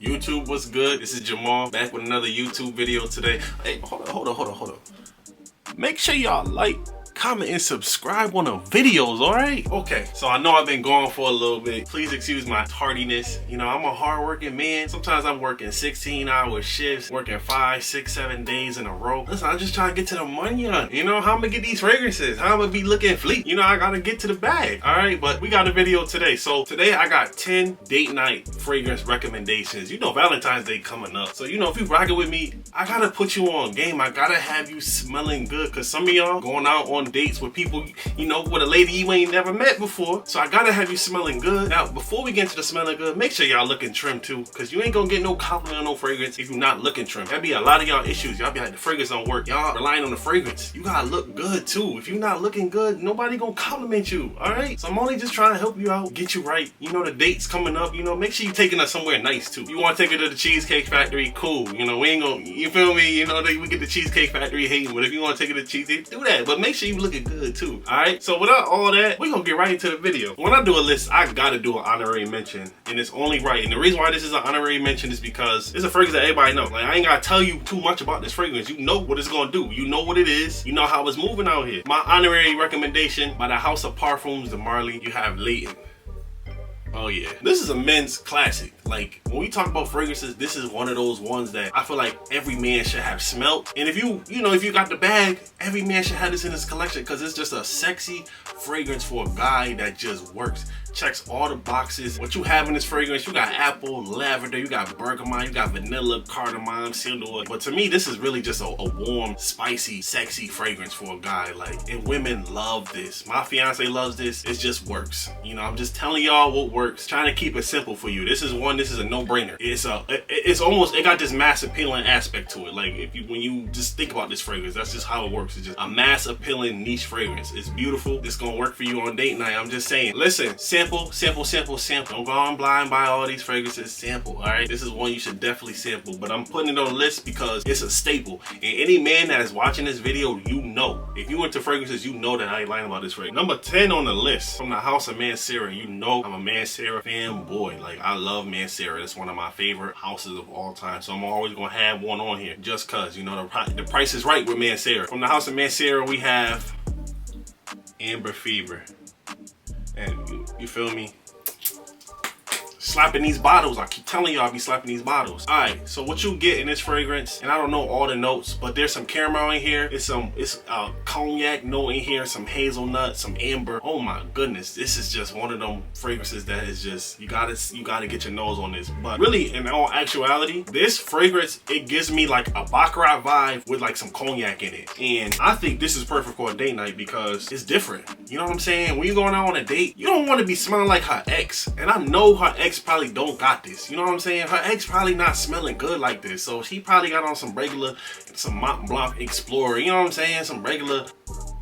YouTube, what's good? This is Jamal back with another YouTube video today. Hey, hold on. Make sure y'all like, comment, and subscribe on the videos, alright? Okay, so I know I've been gone for a little bit. Please excuse my tardiness. You know, I'm a hard-working man. Sometimes I'm working 16-hour shifts, working 5, 6, 7 days in a row. Listen, I'm just trying to get to the money on. You know, how I'm gonna get these fragrances? How I'm gonna be looking fleet? You know, I gotta get to the bag, alright? But we got a video today. So today I got 10 date night fragrance recommendations. You know, Valentine's Day coming up. So, you know, if you rocking with me, I gotta put you on game. I gotta have you smelling good, because some of y'all going out on dates with people, you know, with a lady you ain't never met before. So I gotta have you smelling good. Now, before we get into the smelling good, make sure y'all looking trim too, because you ain't gonna get no compliment on no fragrance if you're not looking trim. That'd be a lot of y'all issues. Y'all be like, the fragrance don't work. Y'all relying on the fragrance. You gotta look good too. If you're not looking good, nobody gonna compliment you, all right? So I'm only just trying to help you out, get you right. You know, the date's coming up, you know, make sure you taking us somewhere nice too. You wanna take her to the Cheesecake Factory, cool. You know, we ain't gonna, you feel me? You know, we get the Cheesecake Factory hating, but if you wanna take her to Cheesecake, do that. But make sure you looking good too, all right? So without all that, we're gonna get right into the video. When I do a list, I gotta do an honorary mention, and it's only right. And the reason why this is an honorary mention is because it's a fragrance that everybody knows. Like, I ain't gotta tell you too much about this fragrance. You know what it's gonna do. You know what it is. You know how it's moving out here. My honorary recommendation by the House of Parfums de Marly, you have Layton. Oh yeah, this is a men's classic. Like, when we talk about fragrances, this is one of those ones that I feel like every man should have smelt. And if if you got the bag, every man should have this in his collection, because it's just a sexy fragrance for a guy that just works. Checks all the boxes. What you have in this fragrance, you got apple, lavender, you got bergamot, you got vanilla, cardamom, sandalwood. But to me, this is really just a warm, spicy, sexy fragrance for a guy. Like, and women love this. My fiance loves this. It just works. You know, I'm just telling y'all what works. Trying to keep it simple for you. This is a no-brainer. It's almost, it got this mass appealing aspect to it. Like, when you just think about this fragrance, that's just how it works. It's just a mass appealing niche fragrance. It's beautiful. It's gonna work for you on date night. I'm just saying. Listen, sample. Don't go on blind buy all these fragrances. Sample, all right? This is one you should definitely sample, but I'm putting it on the list because it's a staple. And any man that is watching this video, you know. If you into fragrances, you know that I ain't lying about this fragrance. Number 10 on the list, from the House of Mancera. You know I'm a Mancera fanboy. Like, I love Mancera. It's one of my favorite houses of all time. So I'm always gonna have one on here just cause, you know, the price is right with Mancera. From the House of Mancera, we have Amber Fever. And you feel me? Slapping these bottles. I keep telling y'all I be slapping these bottles. Alright, so what you get in this fragrance, and I don't know all the notes, but there's some caramel in here. It's cognac note in here, some hazelnut, some amber. Oh my goodness, this is just one of them fragrances that is just, you gotta get your nose on this. But really, in all actuality, this fragrance, it gives me like a baccarat vibe with like some cognac in it. And I think this is perfect for a date night because it's different. You know what I'm saying? When you're going out on a date, you don't want to be smelling like her ex. And I know her ex probably don't got this. You know what I'm saying? Her ex probably not smelling good like this. So she probably got on some regular, some Mont Blanc Explorer. You know what I'm saying? Some regular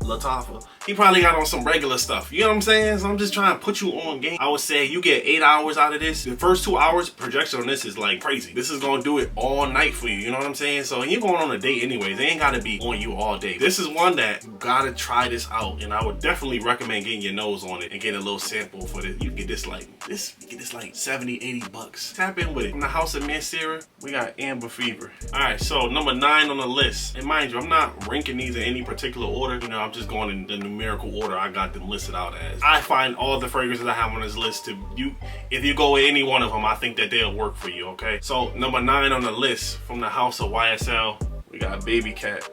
Lattafa. He probably got on some regular stuff. You know what I'm saying? So I'm just trying to put you on game. I would say you get 8 hours out of this. The first 2 hours projection on this is like crazy. This is gonna do it all night for you. You know what I'm saying? So you're going on a date anyways. They ain't gotta be on you all day. This is one that you gotta try this out, and I would definitely recommend getting your nose on it and getting a little sample for this. You can get this like 70, 80 bucks. Tap in with it. From the House of Mancera, we got Amber Fever. All right, so number 9 on the list. And mind you, I'm not ranking these in any particular order. You know, I'm just going in the numerical order I got them listed out as. I find all the fragrances I have on this list if you go with any one of them, I think that they'll work for you, okay? So number 9 on the list, from the House of YSL, we got Baby Cat.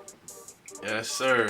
Yes, sir.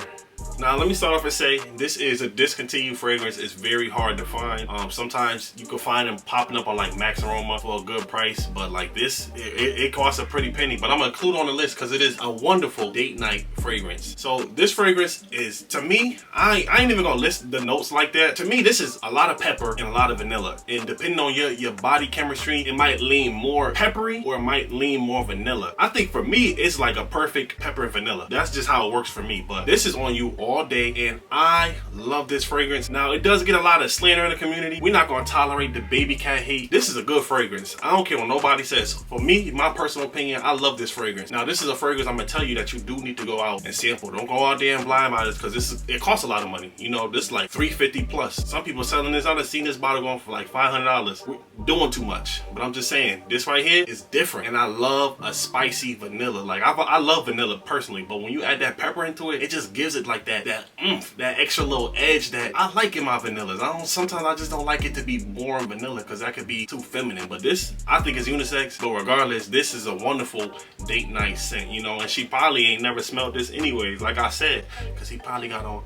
Now, let me start off and say, this is a discontinued fragrance. It's very hard to find. Sometimes you can find them popping up on like Max Aroma for a good price, but like this, it costs a pretty penny. But I'm gonna include on the list because it is a wonderful date night fragrance. So this fragrance is, to me, I ain't even gonna list the notes like that. To me, this is a lot of pepper and a lot of vanilla. And depending on your body chemistry, it might lean more peppery or it might lean more vanilla. I think for me, it's like a perfect pepper and vanilla. That's just how it works for me. But this is on you you all day, and I love this fragrance. Now, it does get a lot of slander in the community. We're not gonna tolerate the baby cat hate. This is a good fragrance. I don't care what nobody says. For me, my personal opinion, I love this fragrance. Now, this is a fragrance I'm gonna tell you that you do need to go out and sample. Don't go out there and blind buy this, because it costs a lot of money. You know, this like $350 plus. Some people selling this. I've seen this bottle going for like $500. We're doing too much. But I'm just saying, this right here is different, and I love a spicy vanilla. Like I love vanilla personally, but when you add that pepper into it, it just gives it like that oomph, that extra little edge that I like in my vanillas. Sometimes I just don't like it to be boring vanilla, because that could be too feminine. But this, I think, is unisex. But regardless, this is a wonderful date night scent, you know. And she probably ain't never smelled this anyways, like I said, because he probably got on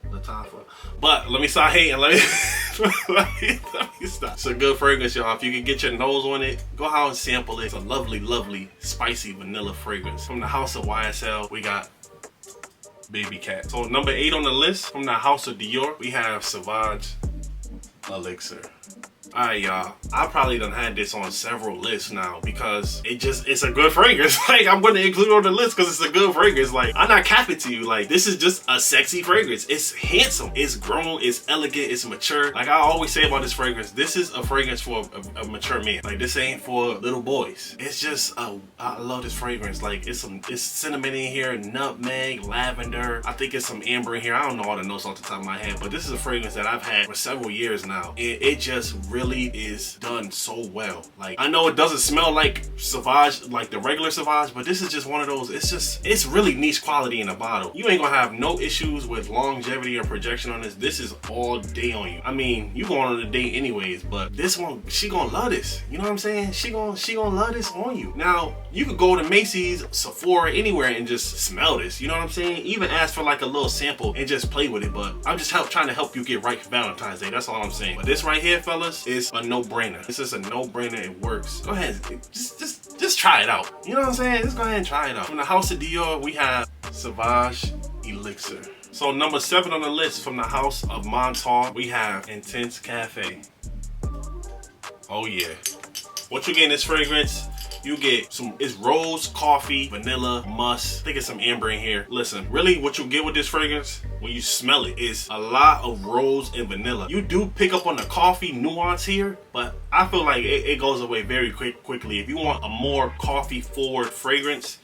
Latifah. But let me start hating. Let me stop. It's a good fragrance, y'all. If you can get your nose on it, go out and sample it. It's a lovely, lovely, spicy vanilla fragrance. From the house of YSL, we got Baby Cat. So number 8 on the list, from the house of Dior, we have Sauvage Elixir. Alright, y'all, I probably done had this on several lists now, because it's a good fragrance. Like, I'm gonna include it on the list because it's a good fragrance. Like, I'm not capping to you. Like, this is just a sexy fragrance. It's handsome, it's grown, it's elegant, it's mature. Like I always say about this fragrance, this is a fragrance for a mature man. Like, this ain't for little boys. It's just I love this fragrance. Like, it's cinnamon in here, nutmeg, lavender. I think it's some amber in here. I don't know all the notes off the top of my head, but this is a fragrance that I've had for several years now, and it just really is done so well. Like, I know it doesn't smell like Sauvage, like the regular Sauvage, but this is just one of those, it's really niche quality in a bottle. You ain't gonna have no issues with longevity or projection on this. This is all day on you. I mean, you going on a date anyways, but this one, she gonna love this. You know what I'm saying? She gonna love this on you. Now, you could go to Macy's, Sephora, anywhere and just smell this. You know what I'm saying? Even ask for like a little sample and just play with it. But I'm just trying to help you get right for Valentine's Day. That's all I'm saying. But this right here, fellas, is a no-brainer. This is a no-brainer. It works. Go ahead, just try it out. You know what I'm saying? Just go ahead and try it out. From the house of Dior, we have Sauvage Elixir. So number 7 on the list, from the house of Montal, we have Intense Cafe. Oh yeah. What you get in this fragrance? You get it's rose, coffee, vanilla, musk. I think it's some amber in here. Listen, really what you get with this fragrance, when you smell it, is a lot of rose and vanilla. You do pick up on the coffee nuance here, but I feel like it goes away very quickly. If you want a more coffee forward fragrance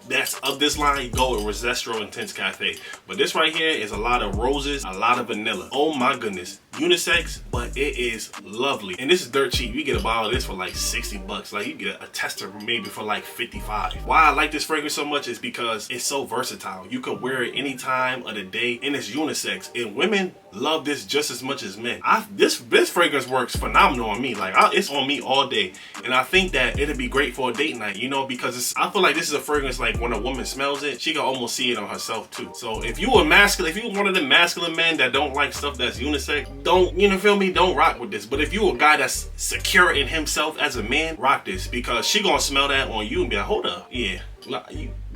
that's of this line, go with Resestro Intense Cafe. But this right here is a lot of roses, a lot of vanilla. Oh my goodness. Unisex, but it is lovely. And this is dirt cheap. You get a bottle of this for like $60. Like, you get a tester maybe for like $55. Why I like this fragrance so much is because it's so versatile. You could wear it any time of the day, and it's unisex. And women love this just as much as men. This fragrance works phenomenal on me. Like, it's on me all day. And I think that it'd be great for a date night, you know, because I feel like this is a fragrance, like, when a woman smells it, she can almost see it on herself too. So if you one of them masculine men that don't like stuff that's unisex, don't, you know, feel me, don't rock with this. But if you a guy that's secure in himself as a man, rock this, because she gonna smell that on you and be like, hold up, yeah,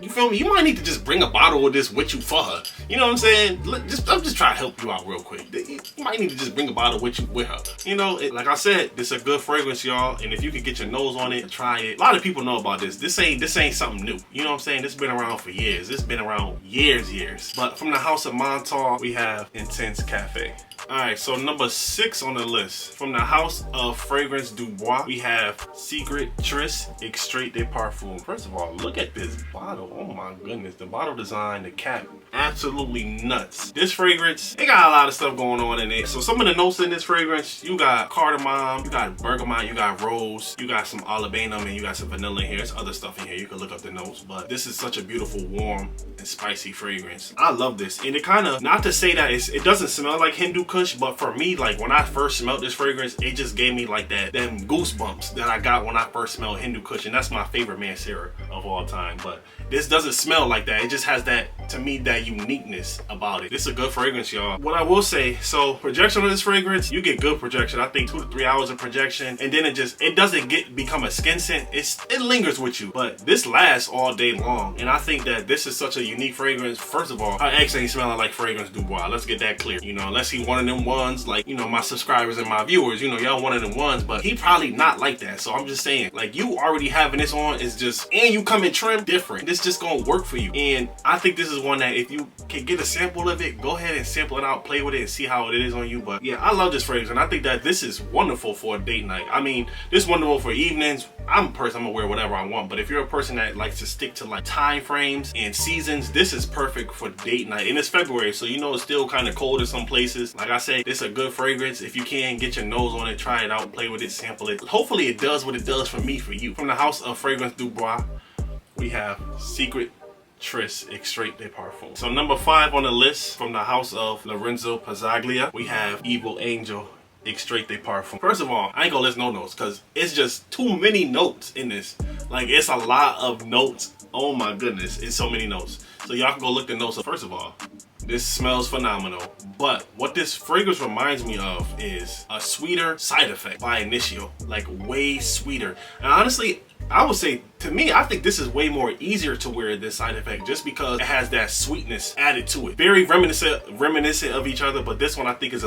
you feel me? You might need to just bring a bottle of this with you for her. You know what I'm saying? I'm just trying to help you out real quick. You might need to just bring a bottle with her. You know, like I said, this is a good fragrance, y'all. And if you can get your nose on it, try it. A lot of people know about this. This ain't something new. You know what I'm saying? This has been around for years. It's been around years. But from the house of Montal, we have Intense Cafe. Alright, so number 6 on the list, from the house of Fragrance Du Bois, we have Secret Tris Extrait de Parfum. First of all, look at this bottle. Oh my goodness, the bottle design, the cap, absolutely nuts. This fragrance, it got a lot of stuff going on in it. So some of the notes in this fragrance, you got cardamom, you got bergamot, you got rose, you got some olibanum, and you got some vanilla in here. There's other stuff in here. You can look up the notes, but this is such a beautiful, warm, and spicy fragrance. I love this. And it kind of, not to say that it doesn't smell like Hindu Kush, but for me, like, when I first smelled this fragrance, it just gave me like them goosebumps that I got when I first smelled Hindu Kush, and that's my favorite Mancera of all time. But this doesn't smell like that. It just has that, to me, that uniqueness about it. This is a good fragrance, y'all. What I will say, so projection of this fragrance, you get good projection. I think 2 to 3 hours of projection, and then it doesn't become a skin scent. It lingers with you, but this lasts all day long. And I think that this is such a unique fragrance. First of all, her ex ain't smelling like Fragrance Du Bois. Let's get that clear. You know, unless he one of them ones, like, you know, my subscribers and my viewers, you know, y'all one of them ones, but he probably not like that. So I'm just saying, like, you already having this on is just, and you come in trend. trim, different. This just gonna work for you. And I think this is one that if you can get a sample of it, go ahead and sample it out, play with it and see how it is on you. But yeah, I love this fragrance and I think that this is wonderful for a date night. I mean, this is wonderful for evenings. I'm a person, I'm gonna wear whatever I want, but if you're a person that likes to stick to like time frames and seasons, this is perfect for date night. And it's February, so you know it's still kind of cold in some places. Like I say, this is a good fragrance. If you can, get your nose on it, try it out, play with it, sample it. Hopefully it does what it does for me, for you. From the house of Fragrance du Bois, we have Secret Tris Extrait de Parfum. So number 5 on the list, from the house of Lorenzo Paglia, we have Evil Angel Extrait de Parfum. First of all, I ain't gonna list no notes because it's just too many notes in this. Like, it's a lot of notes. Oh my goodness, it's so many notes. So y'all can go look the notes up. First of all, this smells phenomenal. But what this fragrance reminds me of is a sweeter Side Effect by Initio. Like, way sweeter. And honestly, I would say, to me, I think this is way more easier to wear than Side Effect just because it has that sweetness added to it. Very reminiscent of each other, but this one I think is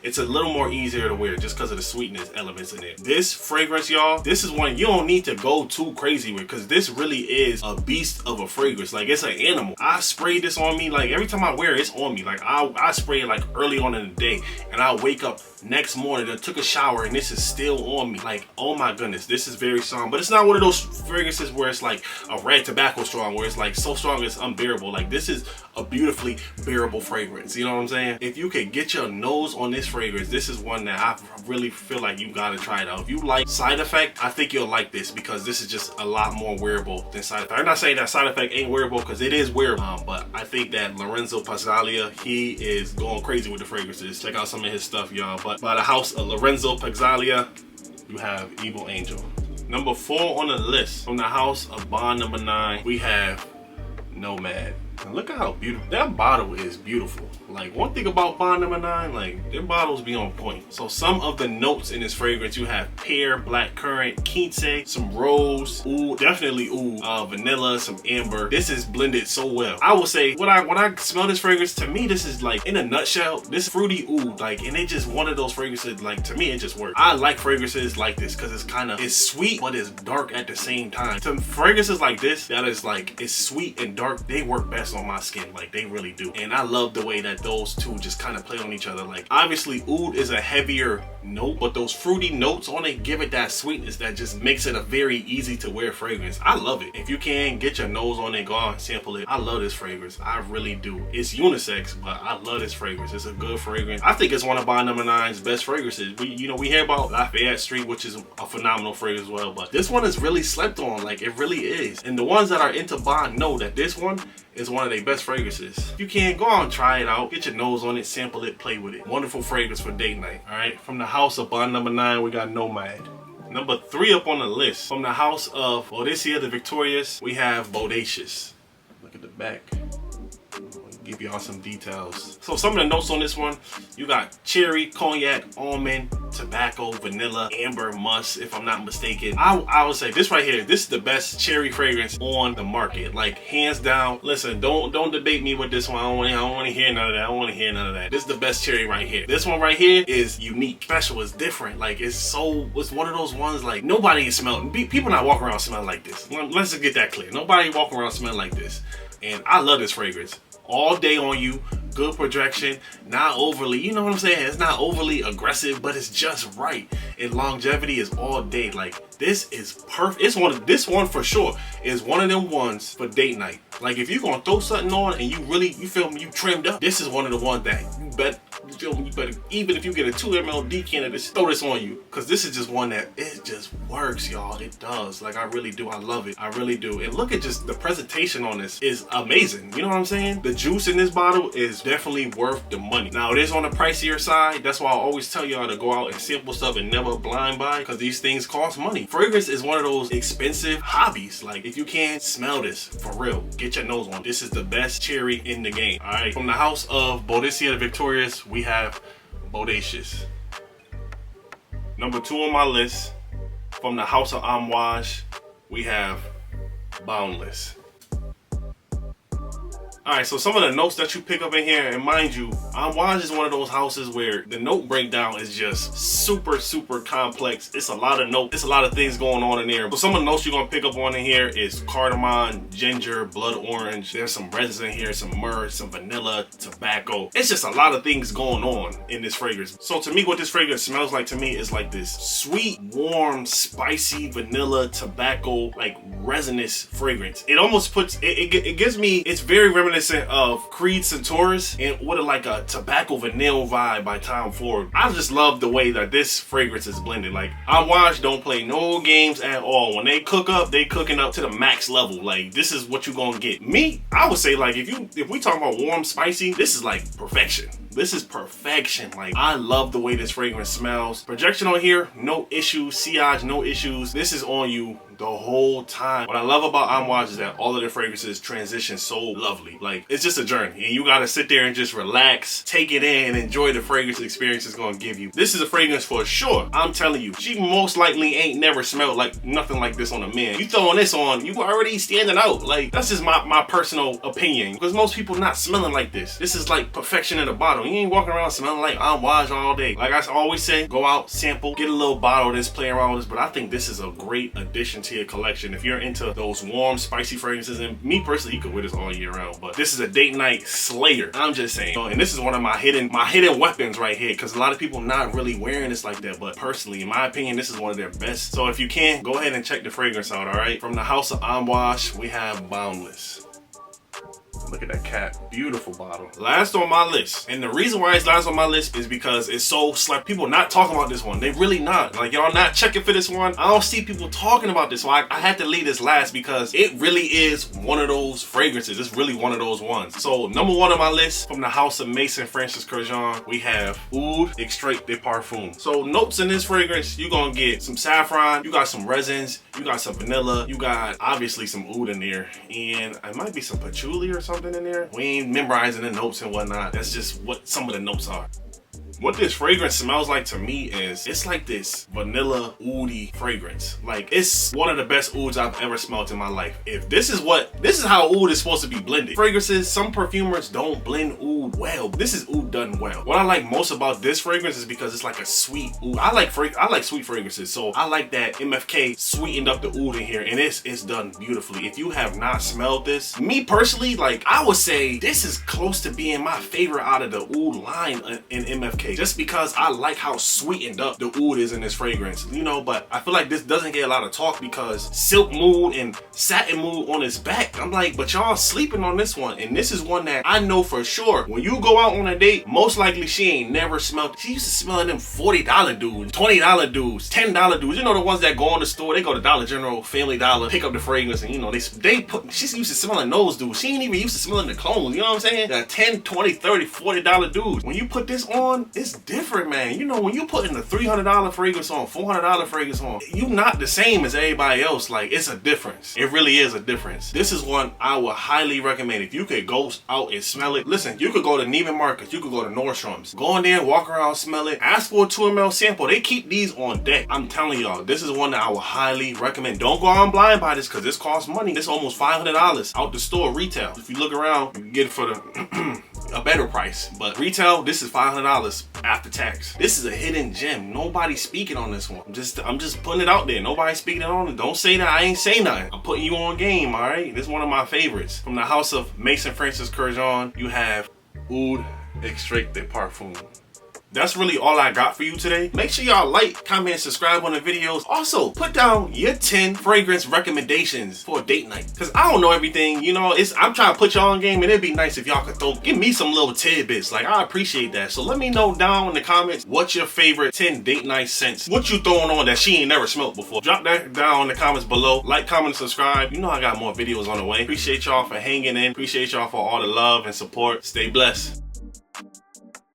it's a little more easier to wear just because of the sweetness elements in it. This fragrance, y'all, this is one you don't need to go too crazy with because this really is a beast of a fragrance. Like, it's an animal. I sprayed this on me, like every time I wear it, it's on me. Like I spray it like early on in the day and I wake up next morning and took a shower and this is still on me. Like, oh my goodness, this is very strong, but it's not one of those fragrances where it's like a red tobacco strong, where it's like so strong it's unbearable. Like, this is a beautifully bearable fragrance. You know what I'm saying? If you could get your nose on this fragrance, this is one that I really feel like you gotta try it out. If you like Side Effect, I think you'll like this because this is just a lot more wearable than Side Effect. I'm not saying that Side Effect ain't wearable because it is wearable, but I think that Lorenzo Paglia, he is going crazy with the fragrances. Check out some of his stuff, y'all. But by the house of Lorenzo Paglia, you have Evil Angel. Number 4 on the list, from the house of Bond Number 9, we have Nomad. And look at how beautiful that bottle is. Beautiful. Like, one thing about Bond Number 9, like, their bottles be on point. So some of the notes in this fragrance, you have pear, black currant, quince, some rose, oud, definitely oud, vanilla, some amber. This is blended so well. I will say, when I smell this fragrance, to me this is like, in a nutshell, this fruity oud, like, and it's just one of those fragrances, like, to me it just works. I like fragrances like this because it's sweet but it's dark at the same time. To fragrances like this, that is like, it's sweet and dark, they work best on my skin. Like, they really do. And I love the way that those two just kind of play on each other. Like, obviously oud is a heavier note, but those fruity notes on it give it that sweetness that just makes it a very easy to wear fragrance. I love it. If you can get your nose on it, go out and sample it. I love this fragrance. I really do. It's unisex, but I love this fragrance. It's a good fragrance. I think it's one of Bond Number 9's best fragrances. We hear about Lafayette Street, which is a phenomenal fragrance as well, but this one is really slept on. Like, it really is. And the ones that are into Bond know that this one is one of their best fragrances. If you can, go out and try it out. Get your nose on it, sample it, play with it. Wonderful fragrance for date night. All right, from the house of Bond Number 9, we got Nomad. Number 3 up on the list, from the house of Boudicca the Victorious, we have Bodacious. Look at the back. Give y'all some details. So some of the notes on this one, you got cherry, cognac, almond, tobacco, vanilla, amber, musk, if I'm not mistaken. I would say this right here, this is the best cherry fragrance on the market. Like, hands down. Listen, don't debate me with this one. I don't want to hear none of that. I don't want to hear none of that. This is the best cherry right here. This one right here is unique, special, it's different. Like, it's one of those ones like nobody is smelling. People not walking around smelling like this. Let's just get that clear. Nobody walking around smelling like this. And I love this fragrance. All day on you, good projection, not overly, you know what I'm saying? It's not overly aggressive, but it's just right. And longevity is all day. Like, this is perfect. This one for sure is one of them ones for date night. Like, if you're gonna throw something on and you feel me, you trimmed up, this is one of the ones that you better, even if you get a 2 ml decanter, just throw this on you. Cause this is just one that, it just works, y'all. It does. Like, I really do. I love it. I really do. And look at just the presentation on this is amazing. You know what I'm saying? The juice in this bottle is definitely worth the money. Now, it is on the pricier side. That's why I always tell y'all to go out and sample stuff and never blind buy, because these things cost money. Fragrance is one of those expensive hobbies. Like, if you can't smell this, for real, get your nose on. This is the best cherry in the game. All right, from the house of Boudicca the Victorious, we have Bodacious. Number 2 on my list, from the house of Amouage, we have Boundless. Alright, so some of the notes that you pick up in here, and mind you, Amouage is one of those houses where the note breakdown is just super, super complex. It's a lot of notes, it's a lot of things going on in there. But some of the notes you're gonna pick up on in here is cardamom, ginger, blood orange. There's some resins in here, some myrrh, some vanilla, tobacco. It's just a lot of things going on in this fragrance. So to me, what this fragrance smells like to me is like this sweet, warm, spicy, vanilla, tobacco, like resinous fragrance. It almost puts, it gives me, it's very reminiscent of Creed Centaurus and what like a tobacco vanilla vibe by Tom Ford. I just love the way that this fragrance is blended. Like Amouage don't play no games at all. When they cook up, they cooking up to the max level. Like this is what you gonna get. Me, I would say like if we talk about warm, spicy, this is like perfection. This is perfection. Like I love the way this fragrance smells. Projection on here, no issues. Sillage, no issues. This is on you the whole time. What I love about Amouage is that all of the fragrances transition so lovely. Like it's just a journey and you gotta sit there and just relax, take it in, and enjoy the fragrance experience it's gonna give you. This is a fragrance for sure. I'm telling you, she most likely ain't never smelled like nothing like this on a man. You throwing this on, you already standing out. Like that's just my personal opinion, because most people not smelling like this. This is like perfection in a bottle. You ain't walking around smelling like Amouage all day. Like I always say, go out, sample, get a little bottle of this, play around with this. But I think this is a great addition to your collection if you're into those warm, spicy fragrances. And me personally, you could wear this all year round, but this is a date night slayer. I'm just saying. And this is one of my hidden weapons right here, because a lot of people not really wearing this like that. But personally, in my opinion, this is one of their best. So if you can, go ahead and check the fragrance out. All right, from the house of Amouage, we have Boundless. Look at that cap, beautiful bottle. Last on my list, and the reason why it's last on my list is because it's so like people not talking about this one. They really not. Like y'all not checking for this one. I don't see people talking about this, so I had to leave this last because it really is one of those fragrances. It's really one of those ones. So number one on my list, from the house of Maison Francis Kurkdjian, we have Oud Extrait de Parfum. So notes in this fragrance, you're gonna get some saffron, you got some resins, you got some vanilla, you got obviously some oud in there, and it might be some patchouli or something in there. We ain't memorizing the notes and whatnot. That's just what some of the notes are. What this fragrance smells like to me is, it's like this vanilla oudy fragrance. Like it's one of the best ouds I've ever smelled in my life. If this is how oud is supposed to be blended. Fragrances, some perfumers don't blend oud well. This is oud done well. What I like most about this fragrance is because it's like a sweet oud. I like sweet fragrances, so I like that MFK sweetened up the oud in here, and it's done beautifully. If you have not smelled this, me personally, like I would say this is close to being my favorite out of the oud line in MFK. Just because I like how sweetened up the oud is in this fragrance, you know. But I feel like this doesn't get a lot of talk because Silk Mood and Satin Mood on its back. I'm like, but y'all sleeping on this one. And this is one that I know for sure, when you go out on a date, most likely she ain't never smelled. She used to smell them $40 dudes, $20 dudes, $10 dudes. You know, the ones that go in the store, they go to Dollar General, Family Dollar, pick up the fragrance, and you know, she's used to smelling those dudes. She ain't even used to smelling the clones, you know what I'm saying? The $10, $20, $30, $40 dudes. When you put this on, it's different, man. You know, when you putting a $300 fragrance on, $400 fragrance on, you not the same as everybody else. Like, it's a difference. It really is a difference. This is one I would highly recommend. If you could go out and smell it, listen, you could go to Neiman Marcus, you could go to Nordstrom's, go in there, walk around, smell it, ask for a 2 ml sample. They keep these on deck. I'm telling y'all, this is one that I would highly recommend. Don't go on blind by this, because this costs money. This almost $500 out the store retail. If you look around, you can get it for the a better price, but retail, this is $500 after tax. This is a hidden gem. Nobody's speaking on this one. I'm just putting it out there. Nobody's speaking on it. Don't say that I ain't say nothing. I'm putting you on game, all right? This is one of my favorites. From the house of Maison Francis Kurkdjian, you have Oud Extrait de Parfum. That's really all I got for you today. Make sure y'all like, comment, and subscribe on the videos. Also, put down your 10 fragrance recommendations for a date night. Cause I don't know everything, you know, I'm trying to put y'all on game, and it'd be nice if y'all could give me some little tidbits. Like, I appreciate that. So let me know down in the comments, what's your favorite 10 date night scents? What you throwing on that she ain't never smelled before? Drop that down in the comments below. Like, comment, and subscribe. You know I got more videos on the way. Appreciate y'all for hanging in. Appreciate y'all for all the love and support. Stay blessed.